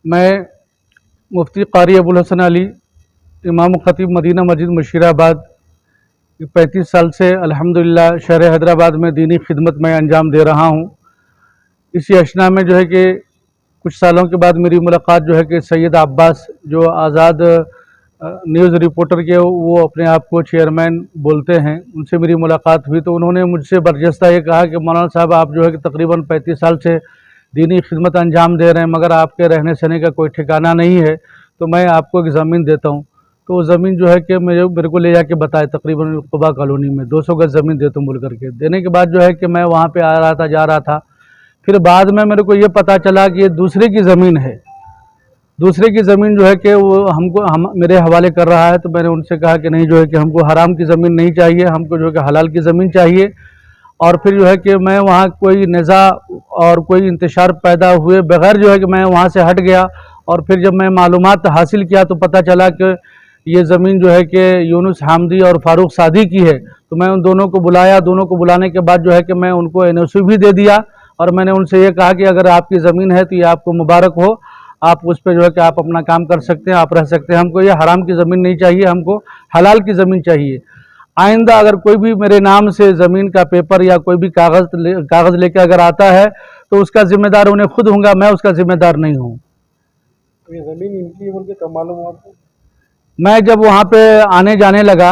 मैं मुफ्ती कारी अबुल हसन अली, इमाम खतीब मदीना मस्जिद मुशीराबाद 35 साल से अल्हम्दुलिल्लाह शहर हैदराबाद में दीनी खिदमत में अंजाम दे रहा हूँ। इसी अशना में जो है कि कुछ सालों के बाद मेरी मुलाकात जो है कि सैयद अब्बास, जो आज़ाद न्यूज़ रिपोर्टर के वो अपने आप को चेयरमैन बोलते हैं, उनसे मेरी मुलाकात हुई तो उन्होंने मुझसे बरजस्ता ये कहा कि मौलाना साहब, आप जो है कि तकरीबन 35 साल से दीनी खिदमत अंजाम दे रहे हैं, मगर आपके रहने सहने का कोई ठिकाना नहीं है, तो मैं आपको एक ज़मीन देता हूँ। तो वो ज़मीन जो है कि मेरे को ले जाके बताए, तकरीबन कुबा कॉलोनी में 200 गज ज़मीन देता हूँ बोल करके। देने के बाद जो है कि मैं वहाँ पे आ रहा था, जा रहा था, फिर बाद में मेरे को ये पता चला कि ये दूसरे की ज़मीन है। दूसरे की ज़मीन जो है कि वो हम मेरे हवाले कर रहा है। तो मैंने उनसे कहा कि नहीं, जो है कि हमको हराम की ज़मीन नहीं चाहिए, हमको जो है कि हलाल की ज़मीन चाहिए। और फिर जो है कि मैं वहाँ कोई निज़ा और कोई इंतशार पैदा हुए बगैर जो है कि मैं वहाँ से हट गया। और फिर जब मैं मालूमात हासिल किया तो पता चला कि ये ज़मीन जो है कि यूनुस हामदी और फ़ारूक सादी की है। तो मैं उन दोनों को बुलाया। दोनों को बुलाने के बाद जो है कि मैं उनको NOC भी दे दिया और मैंने उनसे ये कहा कि अगर आपकी ज़मीन है तो ये आपको मुबारक हो, आप उस पर जो है कि आप अपना काम कर सकते हैं, आप रह सकते हैं। हमको ये हराम की ज़मीन नहीं चाहिए, हमको हलाल की ज़मीन चाहिए। आइंदा अगर कोई भी मेरे नाम से ज़मीन का पेपर या कोई भी कागज़ लेके अगर आता है तो उसका ज़िम्मेदार उन्हें खुद होगा, मैं उसका ज़िम्मेदार नहीं हूँ। तो ये ज़मीन इनकी है बोल के कब मालूम हुआ आपको? मैं जब वहाँ पे आने जाने लगा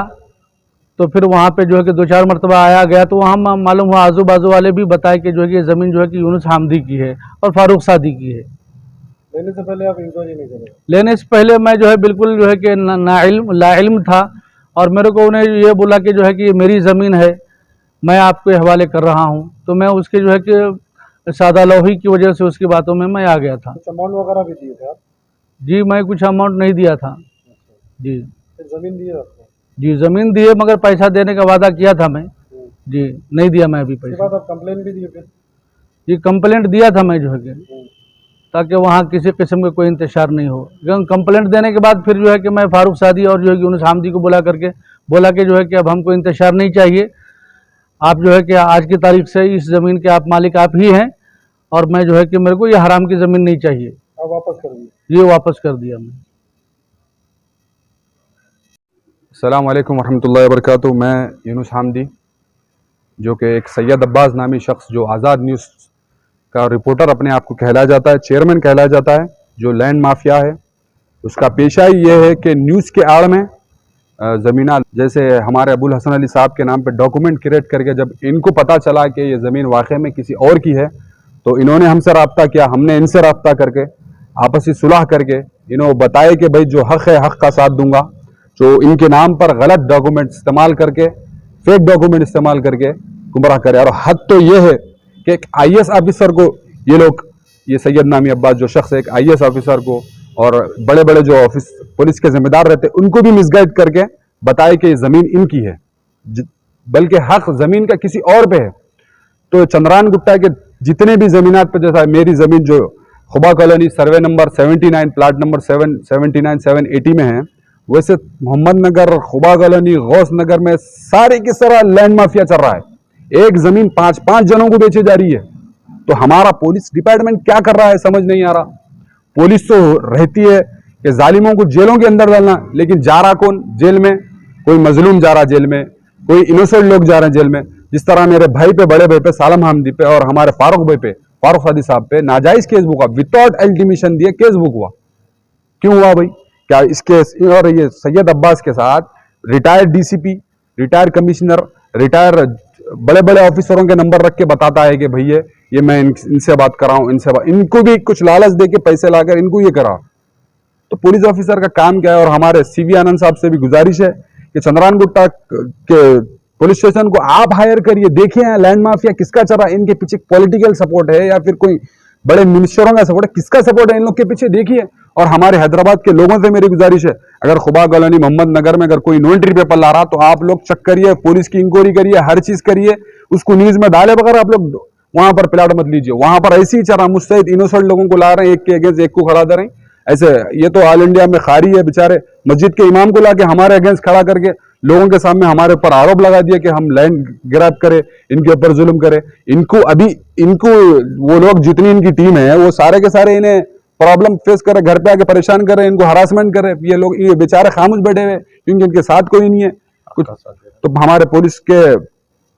तो फिर वहाँ पे जो है कि 2-4 मरतबा आया गया तो वहाँ मालूम हुआ, आजू बाजू वाले भी बताए कि जो है कि ये ज़मीन जो है कि यूनुस हामदी की है और फ़ारूक सादी की है। लेने से पहले आप इंक्वायरी नहीं करें? लेने से पहले मैं जो है बिल्कुल जो है कि लाइल्म था और मेरे को उन्हें ये बोला कि जो है कि ये मेरी ज़मीन है, मैं आपके हवाले कर रहा हूँ। तो मैं उसके जो है कि सादा लोही की वजह से उसकी बातों में मैं आ गया था। कुछ अमाउंट वगैरह भी दिए थे आप? जी, मैं कुछ अमाउंट नहीं दिया था। जी फिर ज़मीन दी है आपको? जी, ज़मीन दिए मगर पैसा देने का वादा किया था मैं। जी, नहीं दिया मैं अभी उसके पैसा। बाद आप कंप्लेन भी दिए फिर? जी, कंप्लेंट दिया था मैं जो है कि ताकि वहाँ किसी किस्म का कोई इंतशार नहीं हो। लेकिन कंप्लेंट देने के बाद फिर जो है कि मैं फ़ारूक सादी और जो है कि यूनुस हामदी को बोला कि जो है कि अब हमको इंतशार नहीं चाहिए, आप जो है कि आज की तारीख से इस ज़मीन के आप मालिक आप ही हैं और मैं जो है कि मेरे को ये हराम की ज़मीन नहीं चाहिए। आप वापस कर दिए? ये वापस कर दिया मैं। अस्सलाम वालेकुम वरहमतुल्लाहि वबरकातुहू। मैं यूनुस हामदी, जो कि एक सैयद अब्बास नामी शख्स, जो आज़ाद न्यूज़ का रिपोर्टर अपने आप को कहलाया जाता है, चेयरमैन कहलाया जाता है, जो लैंड माफिया है, उसका पेशा ही ये है कि न्यूज़ के आड़ में ज़मीना, जैसे हमारे अबुल हसन अली साहब के नाम पे डॉक्यूमेंट क्रिएट करके, जब इनको पता चला कि ये ज़मीन वाक़ई में किसी और की है तो इन्होंने हमसे रब्ता किया, हमने इनसे रब्ता करके आपसी सुलह करके इन्होंने बताया कि भाई जो हक़ है हक़ का साथ दूंगा। जो इनके नाम पर गलत डॉक्यूमेंट इस्तेमाल करके, फेक डॉक्यूमेंट इस्तेमाल करके गुमराह करे। और हद तो ये है कि एक IAS ऑफिसर को ये लोग, ये सैयद नामी अब्बास जो शख्स है, एक IAS ऑफिसर को और बड़े बड़े जो ऑफिस पुलिस के जिम्मेदार रहते हैं उनको भी मिसगाइड करके बताए कि ज़मीन इनकी है, बल्कि हक ज़मीन का किसी और पे है। तो चंद्रान गुट्टा के जितने भी ज़मीनात पर, जैसा मेरी ज़मीन जो Khuba colony survey number 79 plot number 779 780 में है, वैसे मोहम्मद नगर, खुबा कॉलोनी, गौस नगर में सारे की सारा लैंड माफिया चल रहा है। एक ज़मीन 5-5 जनों को बेची जा रही है। तो हमारा पुलिस डिपार्टमेंट क्या कर रहा है समझ नहीं आ रहा। पुलिस तो रहती है कि जालिमों को जेलों के अंदर डालना, लेकिन जा रहा कौन जेल में? कोई मजलूम जा रहा जेल में, कोई इनोसेंट लोग जा रहे हैं जेल में। जिस तरह मेरे भाई पे, बड़े भाई पे, सालम हामदी पे और हमारे फारूक भाई पे, फारूक सादी साहब पे नाजायज केस बुक हुआ, विदाउट इंटीमेशन दिए केस बुक हुआ। क्यों हुआ भाई? क्या इसके और ये सैयद अब्बास के साथ retired DCP, retired commissioner, retired बड़े बड़े ऑफिसरों के नंबर रख के बताता है कि भैया ये मैं इनसे बात कर रहा हूं, इनको भी कुछ लालच दे के पैसे लाकर इनको ये करा। तो पुलिस ऑफिसर का काम क्या है? और हमारे CV आनंद साहब से भी गुजारिश है कि चंद्रान गुट्टा के पुलिस स्टेशन को आप हायर करिए, देखिए लैंड माफिया किसका चल रहा है, इनके पीछे पॉलिटिकल सपोर्ट है या फिर कोई बड़े मिनिस्टरों का सपोर्ट है, किसका सपोर्ट है इन लोग के पीछे, देखिए। और हमारे हैदराबाद के लोगों से मेरी गुजारिश है, अगर खुबा कॉलोनी, मोहम्मद नगर में अगर कोई नो एंट्री पेपर ला रहा तो आप लोग चेक करिए, पुलिस की इंक्वायरी करिए, हर चीज करिए, उसको न्यूज में डाले बगैर आप लोग वहां पर प्लाट मत लीजिए। वहां पर ऐसे ही चल रहा, मुस्तैद इनोसेंट लोगों को ला रहे हैं, एक के अगेंस्ट एक को खड़ा कर रहे हैं। ऐसे ये तो ऑल इंडिया में खारी है, बेचारे मस्जिद के इमाम को लाके हमारे अगेंस्ट खड़ा करके लोगों के सामने हमारे ऊपर आरोप लगा दिया कि हम लैंड ग्रैब करे, इनके ऊपर जुल्म करे। इनको वो लोग जितनी इनकी टीम है वो सारे के सारे इन्हें प्रॉब्लम फेस कर रहे, घर पे आके परेशान कर रहे हैं, इनको हरासमेंट कर रहे हैं, ये बेचारे खामोश बैठे हुए क्योंकि इनके साथ कोई नहीं है कुछ। तो हमारे पुलिस के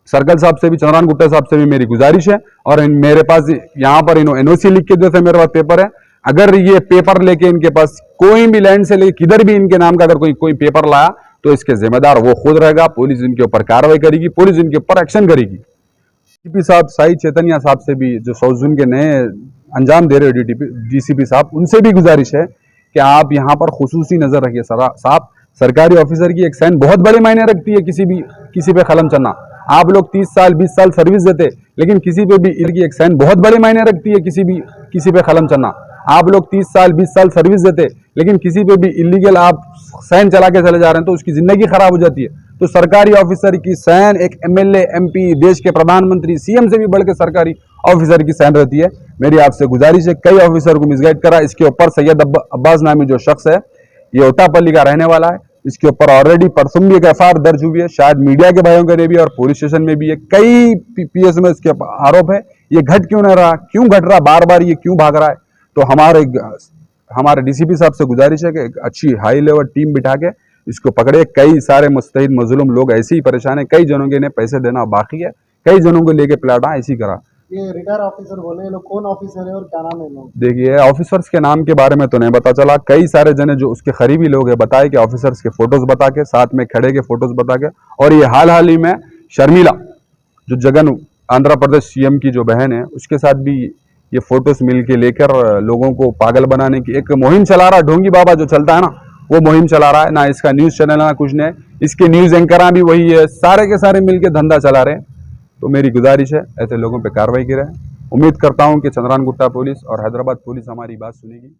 सर्कल साहब से भी, चंद्रान गुप्ता साहब से भी मेरी गुजारिश है, और मेरे पास यहाँ पर एनओसी लिख के जैसे मेरे पास पेपर है, अगर ये पेपर लेके इनके पास कोई भी लैंड से लेके किधर भी इनके नाम का अगर कोई पेपर लाया तो इसके जिम्मेदार वो खुद रहेगा। पुलिस इनके ऊपर कार्रवाई करेगी, पुलिस इनके ऊपर एक्शन करेगी। डीसीपी साहब साई चैतन्या साहब से भी, जो साउथ जोन के नए अंजाम दे रहे डीसीपी साहब, उनसे भी गुजारिश है कि आप यहाँ पर खुसूसी नजर रखिए साहब। सरकारी ऑफिसर की एक साइन बहुत बड़े मायने रखती है, किसी पे कलम चलना। आप लोग 30 साल 20 साल सर्विस देते, लेकिन किसी पे भी इनकी एक साइन बहुत बड़े मायने रखती है, किसी पे कलम चलना। आप लोग 30 साल 20 साल सर्विस देते, लेकिन किसी पे भी इलीगल आप साइन चला के चले जा रहे हैं तो उसकी जिंदगी खराब हो जाती है। तो सरकारी ऑफिसर की साइन एक एमएलए, एमपी, देश के प्रधानमंत्री, सीएम से भी बढ़ के सरकारी ऑफिसर की साइन रहती है। मेरी आपसे गुजारिश है, कई ऑफिसर को मिसगाइड करा। इसके ऊपर सैयद अब्बास नामी जो शख्स है, ये ओटापल्ली का रहने वाला है, इसके ऊपर ऑलरेडी परसों भी एक एफआईआर दर्ज हुई है, शायद मीडिया के भाइयों के भी और पुलिस स्टेशन में भी है। कई पीएस में इसके आरोप है। ये घट क्यों नहीं रहा, क्यों घट रहा, बार बार ये क्यों भाग रहा है? तो हमारे डीसीपी साहब से गुजारिश है कि अच्छी हाई लेवल टीम बिठा के इसको पकड़े। कई सारे मुस्तहिद मजलूम लोग ऐसे ही परेशान है, कई जनों के इन्हें पैसे देना बाकी है, कई जनों को लेके प्लाटा ऐसी करा। ये रिटायर ऑफिसर बोले, लोग कौन ऑफिसर है और क्या नाम है लोग? देखिए, ऑफिसर्स के नाम के बारे में तो नहीं पता चला। कई सारे जने जो उसके करीबी लोग हैं बताए कि ऑफिसर्स के फोटोज बता के, साथ में खड़े के फोटोज बता के, और ये हाल ही में शर्मिला जो जगन आंध्र प्रदेश सीएम की जो बहन है, उसके साथ भी ये फोटोज मिल के लेकर लोगों को पागल बनाने की एक मुहिम चला रहा। ढोंगी बाबा जो चलता है ना, वो मुहिम चला रहा है ना। इसका न्यूज चैनल ना कुछ नहीं, इसके न्यूज एंकर भी वही है, सारे के सारे मिलके धंधा चला रहे हैं। तो मेरी गुजारिश है, ऐसे लोगों पे कार्रवाई की रहे। उम्मीद करता हूं कि चंद्रान गुट्टा पुलिस और हैदराबाद पुलिस हमारी बात सुनेगी।